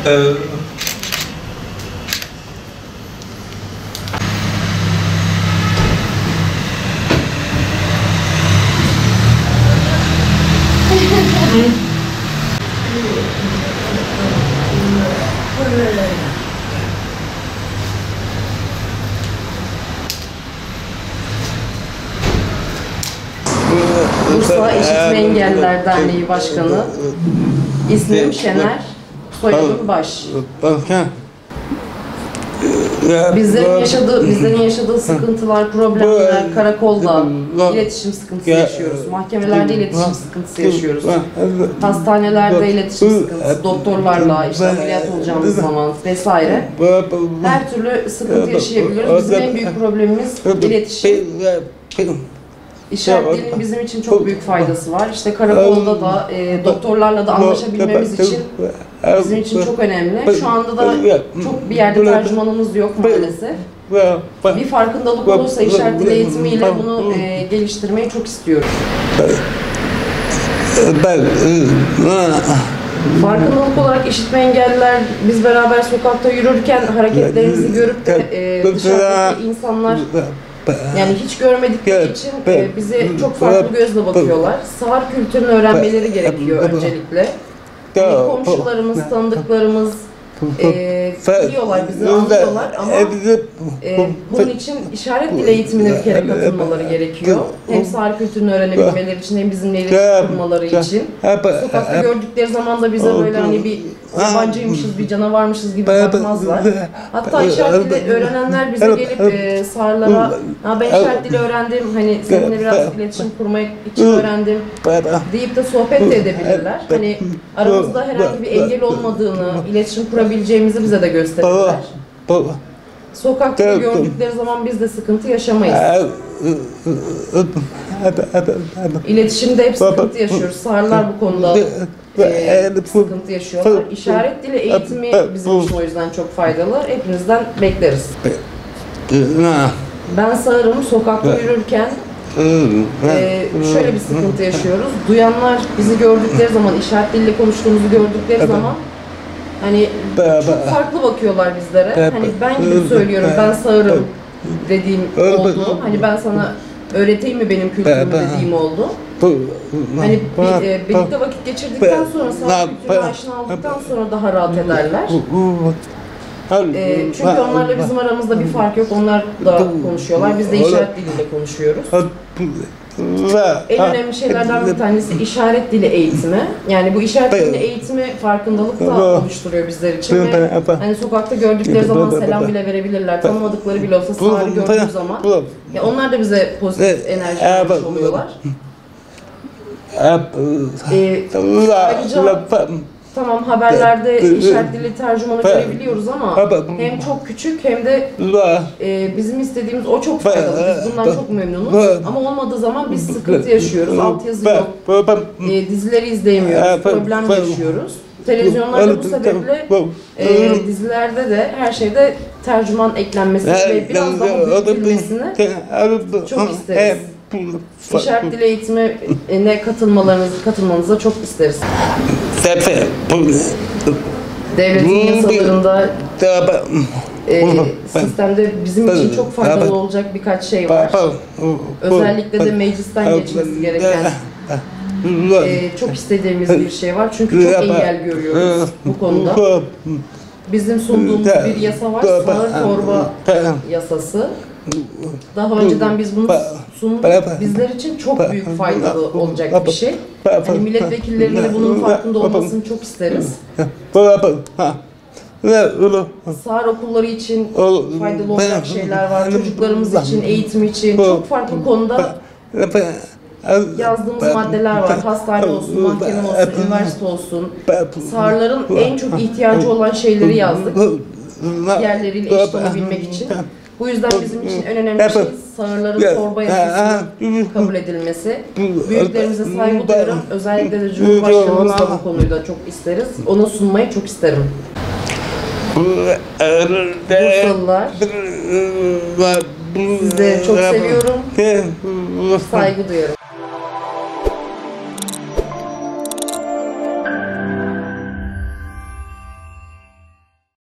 Bursa İşitme Engelliler Derneği Başkanı, ismim Şener, soyadım Baş. Bizlerin yaşadığı sıkıntılar, problemler, karakolda iletişim sıkıntısı yaşıyoruz, mahkemelerde iletişim sıkıntısı yaşıyoruz, hastanelerde iletişim sıkıntısı, doktorlarla, işte ameliyat olacağımız zaman vesaire. Her türlü sıkıntı yaşayabiliyoruz. Bizim en büyük problemimiz iletişim. İşaret dilinin bizim için çok büyük faydası var. İşte karakolda da, doktorlarla da anlaşabilmemiz için bizim için çok önemli. Şu anda da çok bir yerde tercümanımız yok maalesef. Bir farkındalık olursa işaret dili eğitimiyle bunu geliştirmeyi çok istiyoruz. Farkındalık olarak işitme engelliler biz beraber sokakta yürürken hareketlerimizi görüp de dışarıdaki insanlar yani hiç görmedikleri için bize çok farklı gözle bakıyorlar. Sağır kültürünü öğrenmeleri gerekiyor öncelikle. Yani komşularımız, tanıdıklarımız biliyorlar, bizi anlıyorlar ama bunun için işaret dili eğitimine bir kere katılmaları gerekiyor. Hem sağır kültürünü öğrenebilmeleri için hem bizimle iletişim kurmaları için. Sokakta gördükleri zaman da bize böyle hani bir yabancıymışız, bir canavarmışız gibi bakmazlar. Hatta işaret dili öğrenenler bize gelip sağırlara ben işaret dili öğrendim, hani seninle biraz iletişim kurmak için öğrendim deyip de sohbet de edebilirler. Hani aramızda herhangi bir engel olmadığını, iletişim kurabileceğimizi bize de gösterirler. Sokakta gördükleri zaman biz de sıkıntı yaşamayız. İletişimde hep sıkıntı yaşıyoruz. Sağırlar bu konuda sıkıntı yaşıyorlar. İşaret dili eğitimi bizim için o yüzden çok faydalı. Hepinizden bekleriz. Ben sağırım. Sokakta yürürken şöyle bir sıkıntı yaşıyoruz. Duyanlar bizi gördükleri zaman, işaret diliyle konuştuğumuzu gördükleri zaman hani çok farklı bakıyorlar bizlere. Hani ben gibi söylüyorum, ben sağırım dediğim oldu. Hani ben sana öğreteyim mi benim kültürümü dediğim oldu. Hani birlikte vakit geçirdikten sonra, sağır kültürüne aşina olduktan sonra daha rahat ederler. Çünkü onlarla bizim aramızda bir fark yok. Onlar da konuşuyorlar. Biz de işaret diliyle konuşuyoruz. En önemli şeylerden bir tanesi işaret dili eğitimi. Yani bu işaret dili eğitimi farkındalık da oluşturuyor bizler için. Ve hani sokakta gördükleri zaman selam bile verebilirler. Tanımadıkları bile olsa sağırı gördüğü zaman. Ya onlar da bize pozitif enerji vermiş oluyorlar. Ayrıca tamam haberlerde işaret dili tercümanı görebiliyoruz ama hem çok küçük hem de bizim istediğimiz o çok faydalı. Biz bundan çok memnunuz. Ama olmadığı zaman biz sıkıntı yaşıyoruz. Altyazı yok. Dizileri izleyemiyoruz. Problem yaşıyoruz. Televizyonlarda bu sebeple dizilerde de her şeyde tercüman eklenmesini ve biraz daha büyütülmesini çok isteriz. İşaret dili eğitimine katılmanızı çok isteriz. Devletin yasalarında sistemde bizim için çok faydalı olacak birkaç şey var. Özellikle de meclisten geçmesi gereken çok istediğimiz bir şey var. Çünkü çok engel görüyoruz bu konuda. Bizim sunduğumuz bir yasa var, sağır torba yasası. Daha önceden biz bunu sunduk. Bizler için çok büyük faydalı olacak bir şey. Hani milletvekillerinin de bunun farkında olmasını çok isteriz. Sağır okulları için faydalı olacak şeyler var. Çocuklarımız için, eğitim için çok farklı konuda yazdığımız maddeler var. Hastane olsun, mahkeme olsun, üniversite olsun. Sağırların en çok ihtiyacı olan şeyleri yazdık. Diğerleriyle eşit olabilmek için. Bu yüzden bizim için en önemli şey sağırların torba yasasının kabul edilmesi. Büyüklerimize saygı duyuyorum. Özellikle de Cumhurbaşkanımız da bu konuyu da çok isteriz. Onu sunmayı çok isterim. Bursalılar, sizleri çok seviyorum. Saygı duyuyorum.